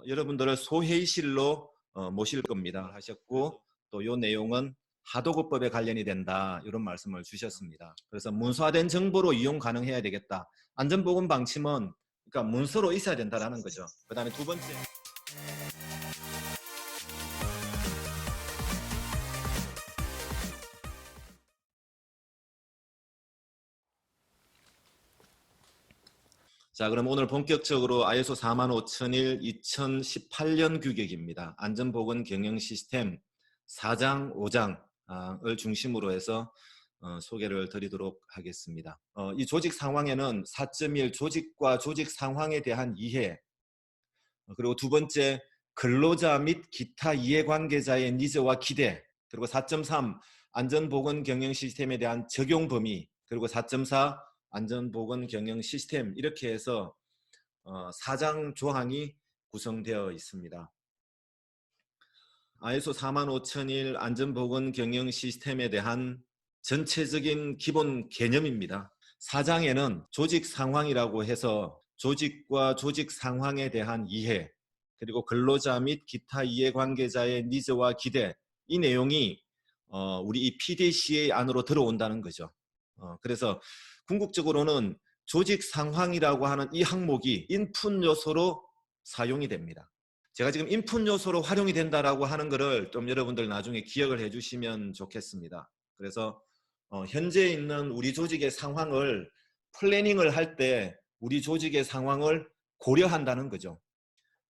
여러분들을 소회의실로 모실 겁니다 하셨고, 또 이 내용은 하도급법에 관련이 된다 이런 말씀을 주셨습니다. 그래서 문서화된 정보로 이용 가능해야 되겠다. 안전보건 방침은 그러니까 문서로 있어야 된다라는 거죠. 그 다음에 두 번째, 자, 그럼 오늘 본격적으로 ISO 45001 2018년 규격입니다. 안전보건 경영 시스템 4장, 5장을 중심으로 해서 소개를 드리도록 하겠습니다. 이 조직 상황에는 4.1 조직과 조직 상황에 대한 이해, 그리고 두 번째 근로자 및 기타 이해관계자의 니즈와 기대, 그리고 4.3 안전보건 경영 시스템에 대한 적용 범위, 그리고 4.4 안전보건 경영 시스템, 이렇게 해서 4장 조항이 구성되어 있습니다. ISO 45001 안전보건 경영 시스템에 대한 전체적인 기본 개념입니다. 4장에는 조직 상황이라고 해서 조직과 조직 상황에 대한 이해, 그리고 근로자 및 기타 이해관계자의 니즈와 기대, 이 내용이 우리 이 PDCA 안으로 들어온다는 거죠. 그래서 궁극적으로는 조직 상황이라고 하는 이 항목이 인풋 요소로 사용이 됩니다. 제가 지금 인풋 요소로 활용이 된다라고 하는 것을 좀 여러분들 나중에 기억을 해주시면 좋겠습니다. 그래서 현재 있는 우리 조직의 상황을 플래닝을 할 때 우리 조직의 상황을 고려한다는 거죠.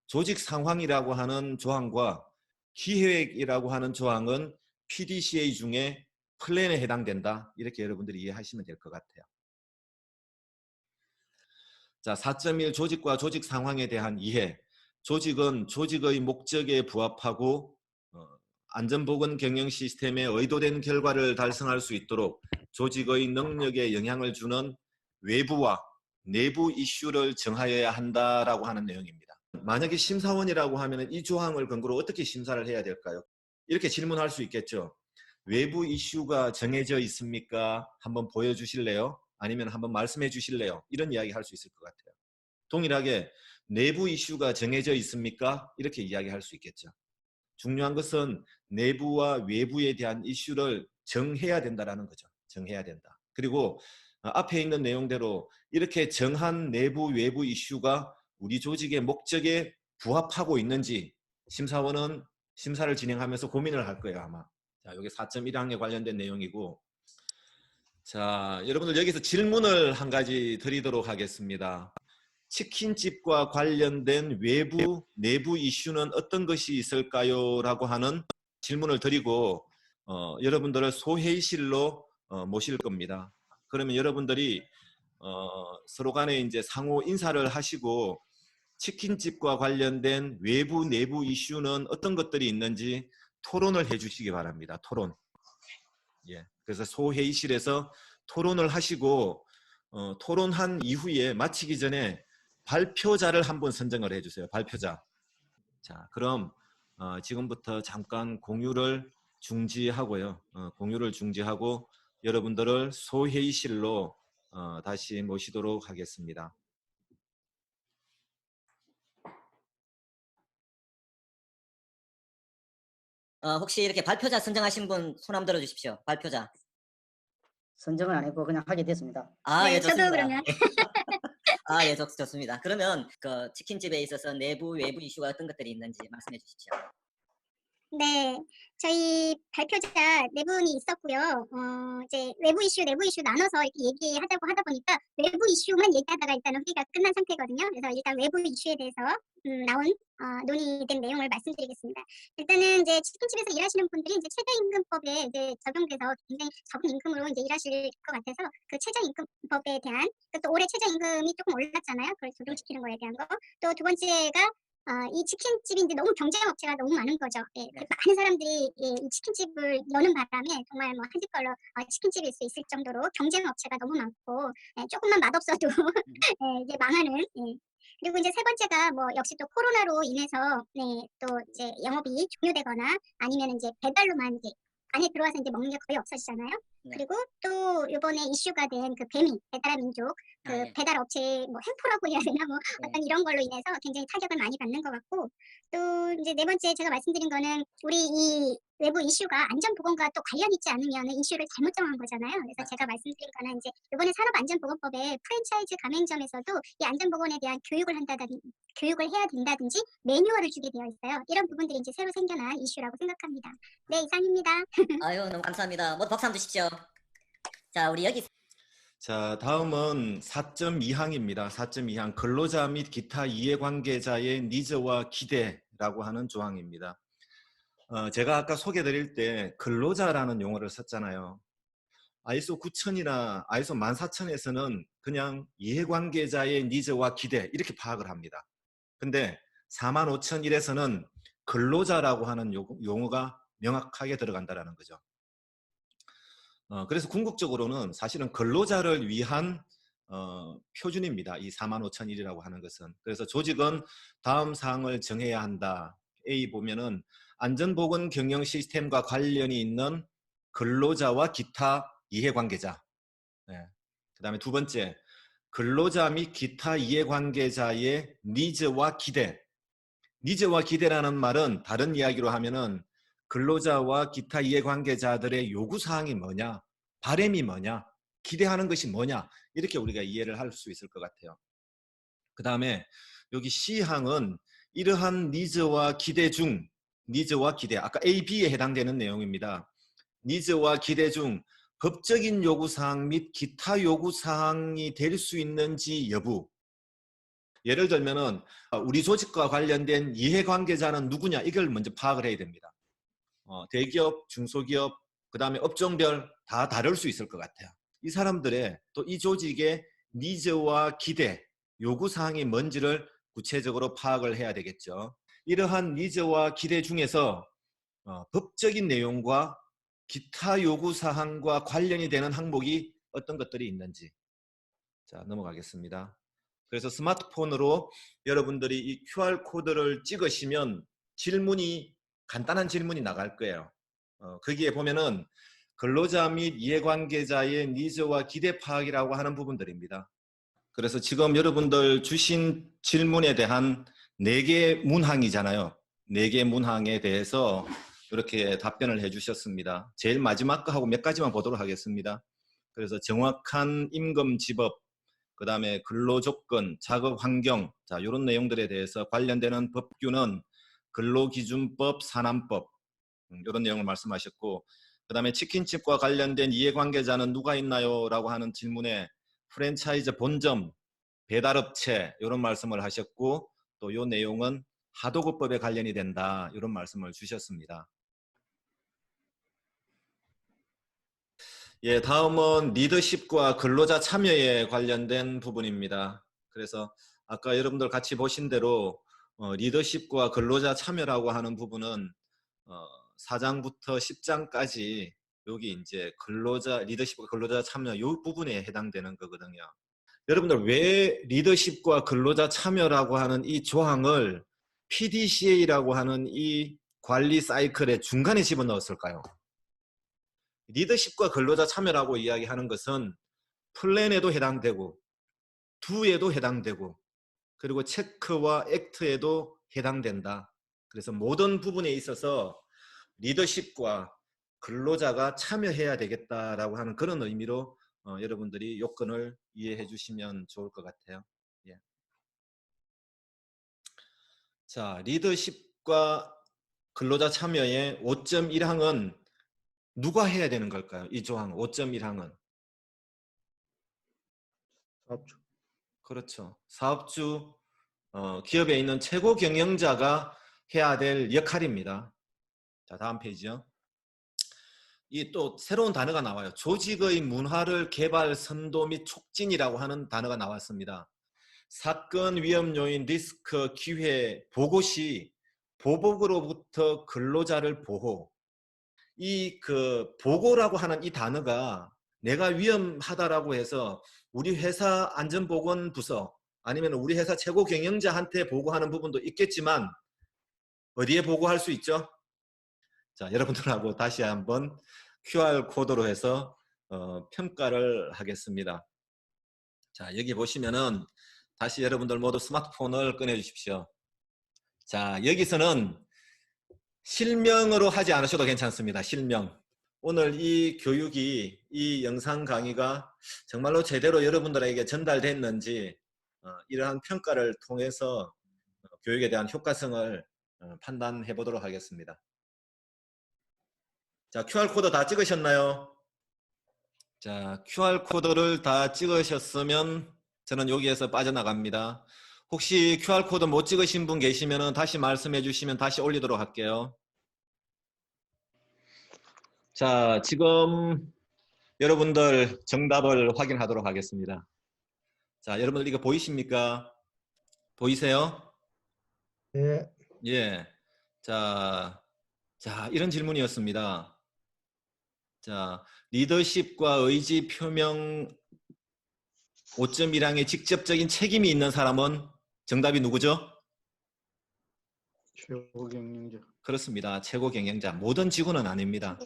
조직 상황이라고 하는 조항과 기획이라고 하는 조항은 PDCA 중에 플랜에 해당된다. 이렇게 여러분들이 이해하시면 될 것 같아요. 자, 4.1 조직과 조직 상황에 대한 이해. 조직은 조직의 목적에 부합하고 안전보건 경영 시스템의 의도된 결과를 달성할 수 있도록 조직의 능력에 영향을 주는 외부와 내부 이슈를 정하여야 한다라고 하는 내용입니다. 만약에 심사원이라고 하면 이 조항을 근거로 어떻게 심사를 해야 될까요? 이렇게 질문할 수 있겠죠. 외부 이슈가 정해져 있습니까? 한번 보여주실래요? 아니면 한번 말씀해 주실래요? 이런 이야기 할 수 있을 것 같아요. 동일하게 내부 이슈가 정해져 있습니까? 이렇게 이야기할 수 있겠죠. 중요한 것은 내부와 외부에 대한 이슈를 정해야 된다는 거죠. 정해야 된다. 그리고 앞에 있는 내용대로 이렇게 정한 내부 외부 이슈가 우리 조직의 목적에 부합하고 있는지 심사원은 심사를 진행하면서 고민을 할 거예요, 아마. 자, 여기 4.1항에 관련된 내용이고, 자, 여러분들 여기서 질문을 한 가지 드리도록 하겠습니다. 치킨집과 관련된 외부, 내부 이슈는 어떤 것이 있을까요? 라고 하는 질문을 드리고 여러분들을 소회의실로 모실 겁니다. 그러면 여러분들이 서로 간에 이제 상호 인사를 하시고 치킨집과 관련된 외부, 내부 이슈는 어떤 것들이 있는지 토론을 해 주시기 바랍니다. 토론. 예. 그래서 소회의실에서 토론을 하시고 토론한 이후에 마치기 전에 발표자를 한번 선정을 해주세요. 발표자. 자, 그럼 지금부터 잠깐 공유를 중지하고요. 공유를 중지하고 여러분들을 소회의실로 다시 모시도록 하겠습니다. 혹시 이렇게 발표자 선정하신 분 손 한번 들어 주십시오. 발표자. 선정을 안 했고 그냥 하게 됐습니다. 아, 네, 예, 좋습니다. 저도 그러면. 아, 예, 좋습니다. 그러면 그 치킨집에 있어서 내부, 외부 이슈가 어떤 것들이 있는지 말씀해 주십시오. 네, 저희 발표자 네 분이 있었고요. 이제 외부 이슈, 내부 이슈 나눠서 이렇게 얘기하자고 하다 보니까 외부 이슈만 얘기하다가 일단은 회의가 끝난 상태거든요. 그래서 일단 외부 이슈에 대해서 나온 논의된 내용을 말씀드리겠습니다. 일단은 이제 치킨집에서 일하시는 분들이 이제 최저임금법에 이제 적용돼서 굉장히 적은 임금으로 이제 일하실 것 같아서 그 최저임금법에 대한 또 올해 최저임금이 조금 올랐잖아요. 그걸 적용시키는 거에 대한 거. 또 두 번째가 이 치킨집이 이제 너무 경쟁 업체가 너무 많은 거죠. 예, 네. 많은 사람들이 이 치킨집을 여는 바람에 정말 뭐 한집 걸로 치킨집일 수 있을 정도로 경쟁 업체가 너무 많고 조금만 맛없어도 이제 망하는. 그리고 이제 세 번째가 뭐 역시 또 코로나로 인해서 또 이제 영업이 종료되거나 아니면 이제 배달로만 이제 안에 들어와서 이제 먹는 게 거의 없어지잖아요. 네. 그리고 또 이번에 이슈가 된 그 배민 배달의 민족 그 아, 예. 배달 업체 뭐 횡포라고 해야 되나 뭐 예. 어떤 이런 걸로 인해서 굉장히 타격을 많이 받는 것 같고 또 이제 네 번째 제가 말씀드린 거는 우리 이 외부 이슈가 안전보건과 또 관련 있지 않으면 이슈를 잘못 정한 거잖아요. 그래서 제가 말씀드린 거는 이제 이번에 산업안전보건법에 프랜차이즈 가맹점에서도 이 안전보건에 대한 교육을 해야 된다든지 매뉴얼을 주게 되어 있어요. 이런 부분들이 이제 새로 생겨난 이슈라고 생각합니다. 네, 이상입니다. 아유, 너무 감사합니다. 모두 박수 한번 주십시오. 자, 우리 여기 자, 다음은 4.2항입니다. 4.2항 근로자 및 기타 이해관계자의 니즈와 기대라고 하는 조항입니다. 제가 아까 소개드릴 때 근로자라는 용어를 썼잖아요. ISO 9000이나 ISO 14000에서는 그냥 이해관계자의 니즈와 기대 이렇게 파악을 합니다. 근데 45001에서는 근로자라고 하는 용어가 명확하게 들어간다는 거죠. 그래서 궁극적으로는 사실은 근로자를 위한 표준입니다. 이 45001이라고 하는 것은. 그래서 조직은 다음 사항을 정해야 한다. A 보면은 안전보건 경영 시스템과 관련이 있는 근로자와 기타 이해관계자. 네. 그 다음에 두 번째, 근로자 및 기타 이해관계자의 니즈와 기대. 니즈와 기대라는 말은 다른 이야기로 하면은 근로자와 기타 이해관계자들의 요구사항이 뭐냐, 바람이 뭐냐, 기대하는 것이 뭐냐, 이렇게 우리가 이해를 할 수 있을 것 같아요. 그 다음에 여기 C항은 이러한 니즈와 기대 중, 니즈와 기대, 아까 A, B에 해당되는 내용입니다. 니즈와 기대 중 법적인 요구사항 및 기타 요구사항이 될 수 있는지 여부. 예를 들면은 우리 조직과 관련된 이해관계자는 누구냐, 이걸 먼저 파악을 해야 됩니다. 대기업, 중소기업, 그 다음에 업종별 다 다를 수 있을 것 같아요. 이 사람들의 또 이 조직의 니즈와 기대, 요구사항이 뭔지를 구체적으로 파악을 해야 되겠죠. 이러한 니즈와 기대 중에서 법적인 내용과 기타 요구사항과 관련이 되는 항목이 어떤 것들이 있는지. 자, 넘어가겠습니다. 그래서 스마트폰으로 여러분들이 이 QR코드를 찍으시면 간단한 질문이 나갈 거예요. 거기에 보면은 근로자 및 이해관계자의 니즈와 기대 파악이라고 하는 부분들입니다. 그래서 지금 여러분들 주신 질문에 대한 4개 문항이잖아요. 4개 문항에 대해서 이렇게 답변을 해주셨습니다. 제일 마지막 거하고 몇 가지만 보도록 하겠습니다. 그래서 정확한 임금 지법, 그 다음에 근로조건, 작업환경, 자, 이런 내용들에 대해서 관련되는 법규는 근로기준법, 산안법, 이런 내용을 말씀하셨고, 그 다음에 치킨집과 관련된 이해관계자는 누가 있나요? 라고 하는 질문에 프랜차이즈 본점, 배달업체 이런 말씀을 하셨고, 또 이 내용은 하도급법에 관련이 된다 이런 말씀을 주셨습니다. 예, 다음은 리더십과 근로자 참여에 관련된 부분입니다. 그래서 아까 여러분들 같이 보신 대로 리더십과 근로자 참여라고 하는 부분은 4장부터 10장까지 여기 이제 리더십과 근로자 참여 이 부분에 해당되는 거거든요. 여러분들 왜 리더십과 근로자 참여라고 하는 이 조항을 PDCA라고 하는 이 관리 사이클의 중간에 집어넣었을까요? 리더십과 근로자 참여라고 이야기하는 것은 플랜에도 해당되고 do에도 해당되고 그리고 체크와 액트에도 해당된다. 그래서 모든 부분에 있어서 리더십과 근로자가 참여해야 되겠다라고 하는 그런 의미로 여러분들이 요건을 이해해 주시면 좋을 것 같아요. 예. 자, 리더십과 근로자 참여의 5.1항은 누가 해야 되는 걸까요? 이 조항 5.1항은. 사업주. 그렇죠. 사업주, 기업에 있는 최고 경영자가 해야 될 역할입니다. 자, 다음 페이지요. 이 또 새로운 단어가 나와요. 조직의 문화를 개발, 선도 및 촉진이라고 하는 단어가 나왔습니다. 사건, 위험 요인, 리스크, 기회, 보고 시, 보복으로부터 근로자를 보호. 이 보고라고 하는 이 단어가 내가 위험하다라고 해서 우리 회사 안전보건부서 아니면 우리 회사 최고 경영자한테 보고하는 부분도 있겠지만 어디에 보고할 수 있죠? 자, 여러분들하고 다시 한번 QR코드로 해서 평가를 하겠습니다. 자, 여기 보시면은 다시 여러분들 모두 스마트폰을 꺼내 주십시오. 자, 여기서는 실명으로 하지 않으셔도 괜찮습니다. 실명. 오늘 이 교육이, 이 영상 강의가 정말로 제대로 여러분들에게 전달됐는지 이러한 평가를 통해서 교육에 대한 효과성을 판단해 보도록 하겠습니다. 자, QR코드 다 찍으셨나요? 자, QR코드를 다 찍으셨으면 저는 여기에서 빠져나갑니다. 혹시 QR코드 못 찍으신 분 계시면 다시 말씀해 주시면 다시 올리도록 할게요. 자, 지금 여러분들 정답을 확인하도록 하겠습니다. 자, 여러분들 이거 보이십니까? 보이세요? 예. 예. 자, 이런 질문이었습니다. 자, 리더십과 의지 표명 5.1항에 직접적인 책임이 있는 사람은 정답이 누구죠? 최고 경영자. 그렇습니다. 최고 경영자. 모든 직원은 아닙니다.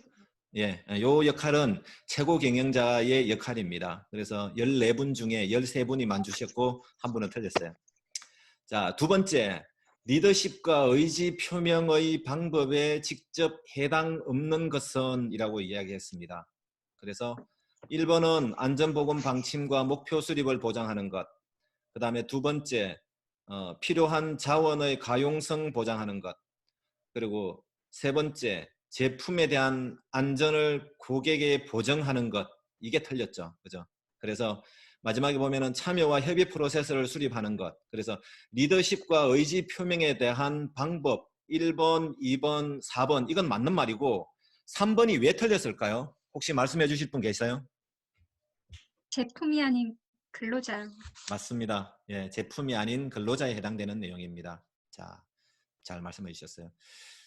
예, 요 역할은 최고 경영자의 역할입니다. 그래서 14분 중에 13분이 만주셨고 한 분은 틀렸어요. 자, 두 번째. 리더십과 의지 표명의 방법에 직접 해당 없는 것은 이라고 이야기했습니다. 그래서 1번은 안전보건 방침과 목표 수립을 보장하는 것. 그 다음에 두 번째, 필요한 자원의 가용성 보장하는 것. 그리고 세 번째, 제품에 대한 안전을 고객에게 보증하는 것. 이게 틀렸죠. 그죠? 그래서 마지막에 보면은 참여와 협의 프로세스를 수립하는 것. 그래서 리더십과 의지 표명에 대한 방법 1번, 2번, 4번 이건 맞는 말이고 3번이 왜 틀렸을까요? 혹시 말씀해 주실 분 계세요? 제품이 아닌 근로자. 맞습니다. 예, 제품이 아닌 근로자에 해당되는 내용입니다. 자, 잘 말씀해 주셨어요.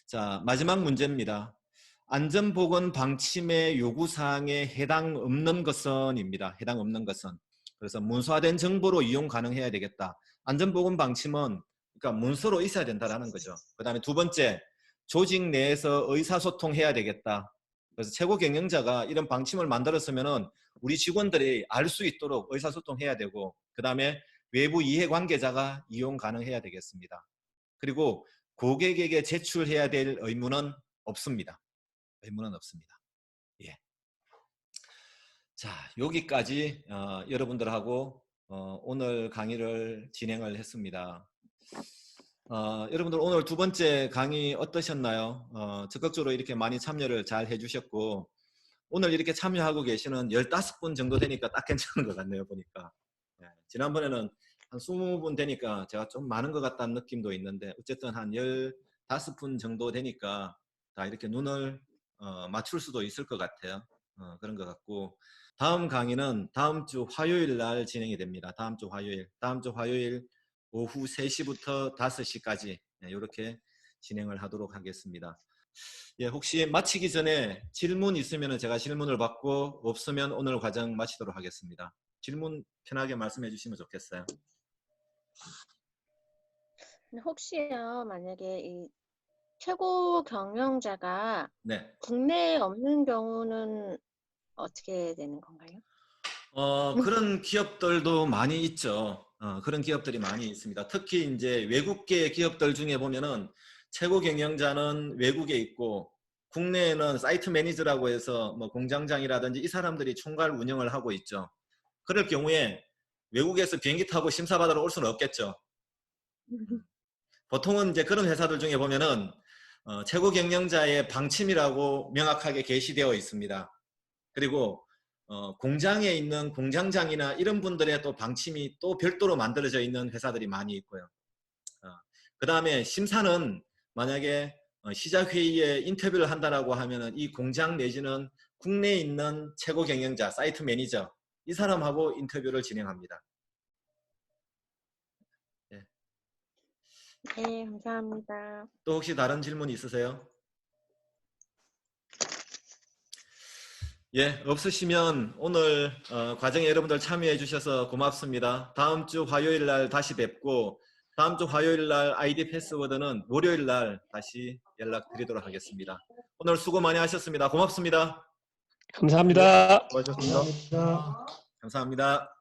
자, 마지막 문제입니다. 안전보건 방침의 요구사항에 해당 없는 것은입니다. 해당 없는 것은. 그래서 문서화된 정보로 이용 가능해야 되겠다. 안전보건 방침은 그러니까 문서로 있어야 된다라는 거죠. 그 다음에 두 번째, 조직 내에서 의사소통해야 되겠다. 그래서 최고 경영자가 이런 방침을 만들었으면은 우리 직원들이 알 수 있도록 의사소통해야 되고, 그 다음에 외부 이해관계자가 이용 가능해야 되겠습니다. 그리고 고객에게 제출해야 될 의무는 없습니다. 의무는 없습니다. 예. 자, 여기까지 여러분들하고 오늘 강의를 진행을 했습니다. 여러분들 오늘 두 번째 강의 어떠셨나요? 적극적으로 이렇게 많이 참여를 잘 해주셨고 오늘 이렇게 참여하고 계시는 15분 정도 되니까 딱 괜찮은 것 같네요. 보니까 예, 지난번에는 한 20분 되니까 제가 좀 많은 것 같다는 느낌도 있는데 어쨌든 한 15분 정도 되니까 다 이렇게 눈을 맞출 수도 있을 것 같아요. 그런 것 같고 다음 강의는 다음 주 화요일 날 진행이 됩니다. 다음 주 화요일 오후 3시부터 5시까지 이렇게 진행을 하도록 하겠습니다. 예, 혹시 마치기 전에 질문 있으면 제가 질문을 받고 없으면 오늘 과정 마치도록 하겠습니다. 질문 편하게 말씀해 주시면 좋겠어요. 혹시요, 만약에 이 최고 경영자가 네. 국내에 없는 경우는 어떻게 되는 건가요? 그런 기업들도 많이 있죠. 그런 기업들이 많이 있습니다. 특히 이제 외국계 기업들 중에 보면은 최고 경영자는 외국에 있고 국내에는 사이트 매니저라고 해서 뭐 공장장이라든지 이 사람들이 총괄 운영을 하고 있죠. 그럴 경우에 외국에서 비행기 타고 심사받으러 올 수는 없겠죠. 보통은 이제 그런 회사들 중에 보면은 최고 경영자의 방침이라고 명확하게 게시되어 있습니다. 그리고 공장에 있는 공장장이나 이런 분들의 또 방침이 또 별도로 만들어져 있는 회사들이 많이 있고요. 그 다음에 심사는 만약에 시작회의에 인터뷰를 한다라고 하면은 이 공장 내지는 국내에 있는 최고 경영자, 사이트 매니저 이 사람하고 인터뷰를 진행합니다. 네. 네, 감사합니다. 또 혹시 다른 질문 있으세요? 예, 없으시면 오늘 과정에 여러분들 참여해 주셔서 고맙습니다. 다음 주 화요일 날 다시 뵙고 다음 주 화요일 날 아이디 패스워드는 월요일 날 다시 연락드리도록 하겠습니다. 오늘 수고 많이 하셨습니다. 고맙습니다. 감사합니다. 수고하셨습니다. 감사합니다.